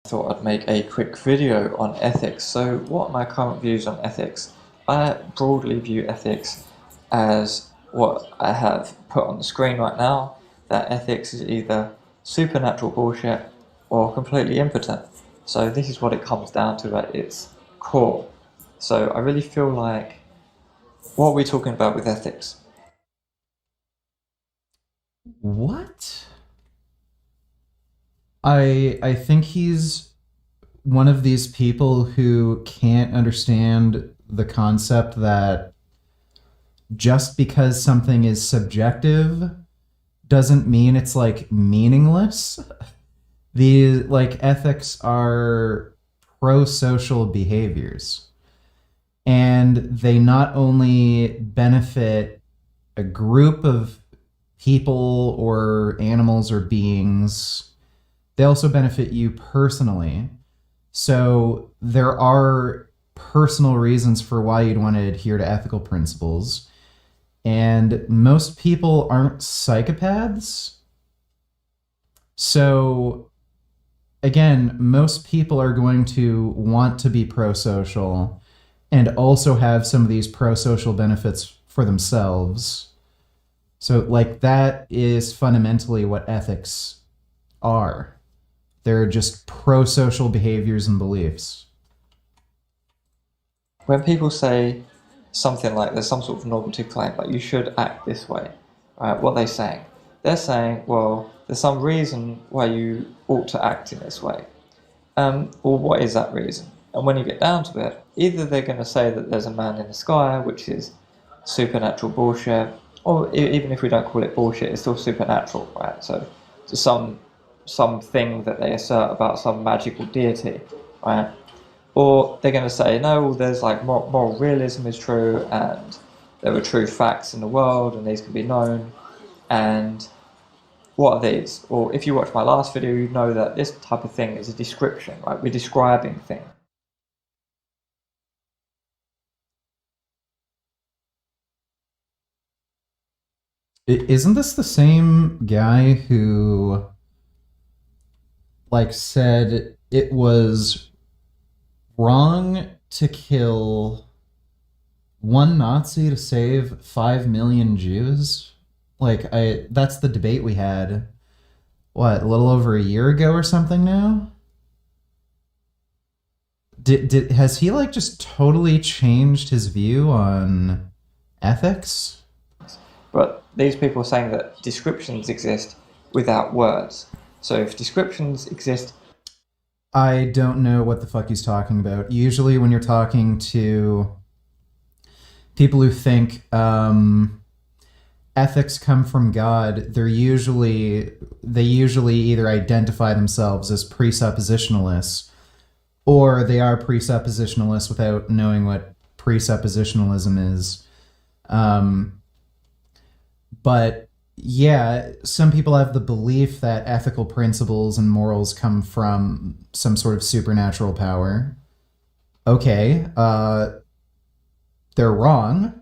Thought I'd make a quick video on ethics. So what are my current views on ethics? I broadly view ethics as what I have put on the screen right now, that ethics is either supernatural bullshit or completely impotent. So this is what it comes down to at its core. So I really feel like, what are we talking about with ethics? What? I think he's one of these people who can't understand the concept that just because something is subjective doesn't mean it's like meaningless. The like ethics are pro-social behaviors, and they not only benefit a group of people or animals or beings, they also benefit you personally. So there are personal reasons for why you'd want to adhere to ethical principles. And most people aren't psychopaths. So again, most people are going to want to be pro-social and also have some of these pro-social benefits for themselves. So like that is fundamentally what ethics are. They're just pro-social behaviors and beliefs. When people say something like there's some sort of normative claim, like you should act this way, right? What are they saying? They're saying, well, there's some reason why you ought to act in this way. Or what is that reason? And when you get down to it, either they're going to say that there's a man in the sky, which is supernatural bullshit, or even if we don't call it bullshit, it's still supernatural, right? So something that they assert about some magical deity, right? Or they're going to say, no, there's like moral realism is true, and there are true facts in the world, and these can be known. And what are these? Or if you watch my last video, you know that this type of thing is a description, right? We're describing things. Isn't this the same guy who like said it was wrong to kill one Nazi to save 5 million Jews? Like I that's the debate we had what, a little over a year ago or something now? Did has he like just totally changed his view on ethics? But these people are saying that descriptions exist without words. So if descriptions exist, I don't know what the fuck he's talking about. Usually, when you're talking to people who think ethics come from God, they usually either identify themselves as presuppositionalists, or they are presuppositionalists without knowing what presuppositionalism is. Um, but yeah, some people have the belief that ethical principles and morals come from some sort of supernatural power. Okay, they're wrong.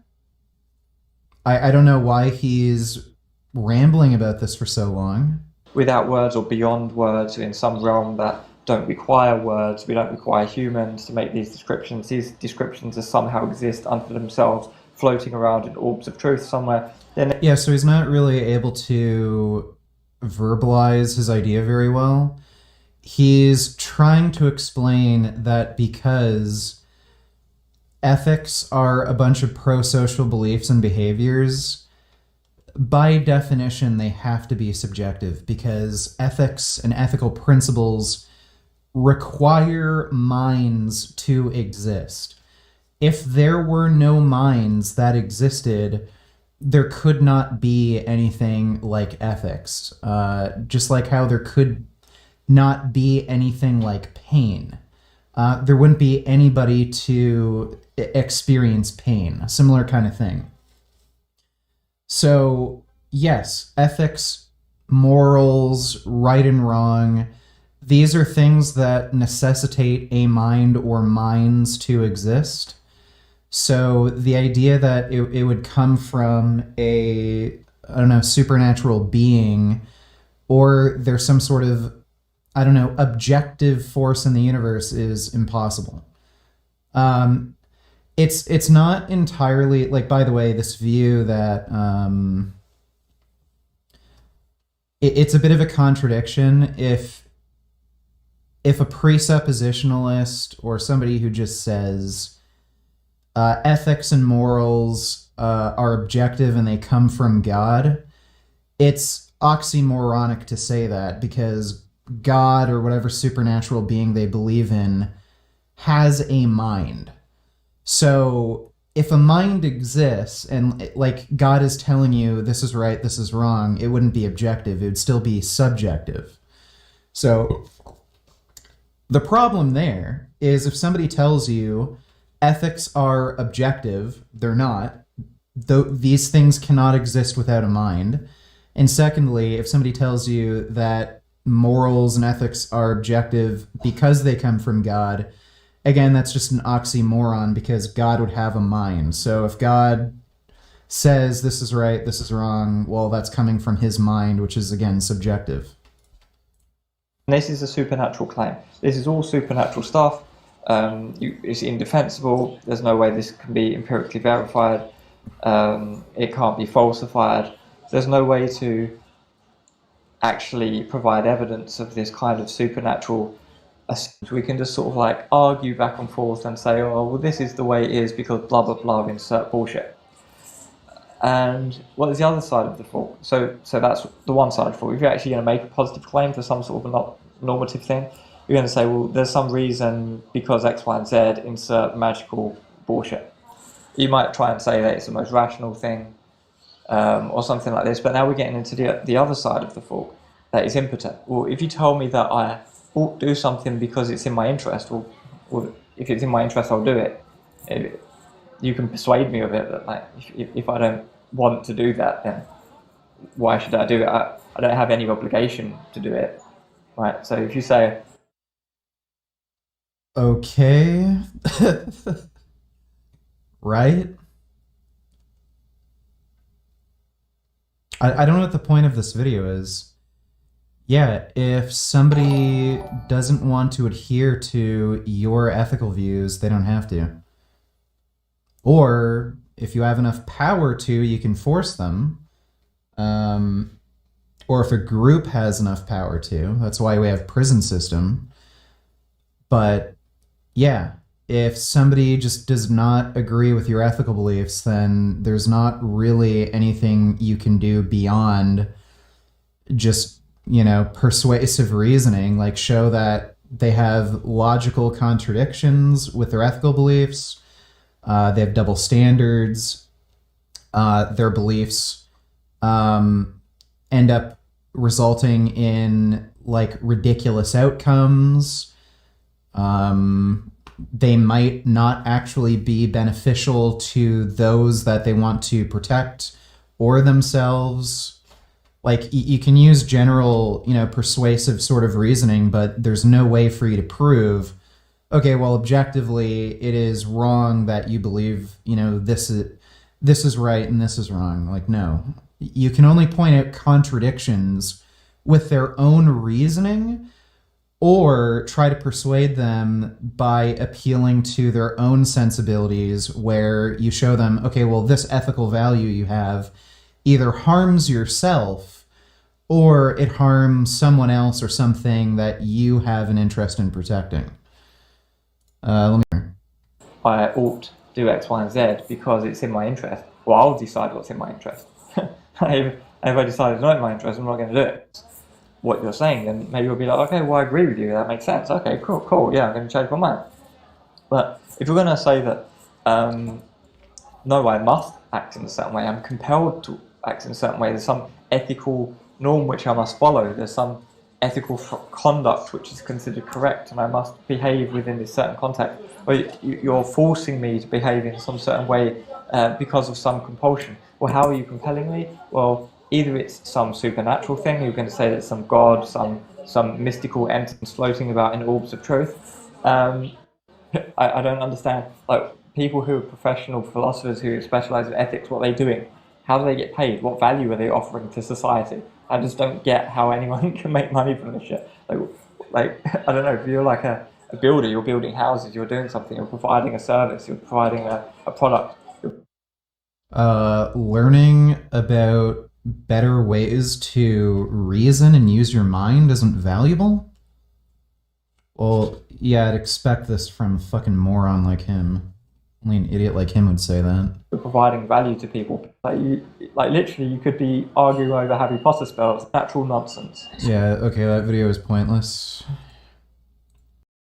I don't know why he's rambling about this for so long. without words or beyond words, in some realm that don't require words, we don't require humans to make these descriptions. These descriptions just somehow exist unto themselves, floating around in orbs of truth somewhere. Then Yeah, so he's not really able to verbalize his idea very well. He's trying to explain that because ethics are a bunch of pro-social beliefs and behaviors, by definition, they have to be subjective because ethics and ethical principles require minds to exist. If there were no minds that existed, there could not be anything like ethics. Just like how there could not be anything like pain. There wouldn't be anybody to experience pain. A similar kind of thing. So, yes, ethics, morals, right and wrong, these are things that necessitate a mind or minds to exist. So the idea that it would come from I don't know, supernatural being, or there's some sort of I don't know, objective force in the universe is impossible. Um, it's not entirely like, by the way, this view that it's a bit of a contradiction if a presuppositionalist or somebody who just says ethics and morals are objective and they come from God, it's oxymoronic to say that because God or whatever supernatural being they believe in has a mind. So if a mind exists and like God is telling you this is right, this is wrong, it wouldn't be objective. It would still be subjective. So the problem there is if somebody tells you ethics are objective, they're not. These things cannot exist without a mind. And secondly, if somebody tells you that morals and ethics are objective because they come from God, again, that's just an oxymoron because God would have a mind. So if God says this is right, this is wrong, well, that's coming from his mind, which is, again, subjective. This is a supernatural claim. This is all supernatural stuff. It's indefensible. There's no way this can be empirically verified. It can't be falsified. There's no way to actually provide evidence of this kind of supernatural. We can just sort of like argue back and forth and say, oh, well, this is the way it is because blah, blah, blah, insert bullshit. And what is the other side of the fault? So that's the one side of the fault. If you're actually going to make a positive claim for some sort of a normative thing, you're going to say, well, there's some reason because X, Y, and Z, insert magical bullshit. You might try and say that it's the most rational thing or something like this, but now we're getting into the other side of the fault, that is impotent. Well, if you tell me that I ought to do something because it's in my interest, well, if it's in my interest, I'll do it. You can persuade me of it, but like, if I don't want to do that, then why should I do it? I don't have any obligation to do it, right? So if you say, okay, right? I don't know what the point of this video is. Yeah, if somebody doesn't want to adhere to your ethical views, they don't have to. Or if you have enough power to, you can force them. Or if a group has enough power to. That's why we have prison system. But yeah, if somebody just does not agree with your ethical beliefs, then there's not really anything you can do beyond just, persuasive reasoning, like show that they have logical contradictions with their ethical beliefs. They have double standards. Their beliefs end up resulting in like ridiculous outcomes. They might not actually be beneficial to those that they want to protect or themselves. Like you can use general, persuasive sort of reasoning, but there's no way for you to prove, okay, well, objectively, it is wrong that you believe, this is right and this is wrong. Like, no. You can only point out contradictions with their own reasoning or try to persuade them by appealing to their own sensibilities where you show them, okay, well, this ethical value you have either harms yourself or it harms someone else or something that you have an interest in protecting. I ought to do X, Y, and Z because it's in my interest. Well, I'll decide what's in my interest. If I decide it's not in my interest, I'm not going to do it. What you're saying, then maybe you'll be like, okay, well, I agree with you. That makes sense. Okay, cool. Yeah, I'm going to change my mind. But if you're going to say that, no, I must act in a certain way, I'm compelled to act in a certain way, there's some ethical norm which I must follow, there's some ethical conduct which is considered correct, and I must behave within this certain context, or you're forcing me to behave in some certain way because of some compulsion. Well, how are you compelling me? Well, either it's some supernatural thing, you're going to say that some god, some mystical entity floating about in orbs of truth. I don't understand, like, people who are professional philosophers who specialize in ethics, what are they doing? How do they get paid? What value are they offering to society? I just don't get how anyone can make money from this shit. Like, Like, I don't know, if you're like a builder, you're building houses, you're doing something, you're providing a service, you're providing a product. Learning about better ways to reason and use your mind isn't valuable? Well, yeah, I'd expect this from a fucking moron like him. Only an idiot like him would say that. You're providing value to people. Like literally, you could be arguing over Harry Potter spells. Natural nonsense. Yeah, okay, that video is pointless.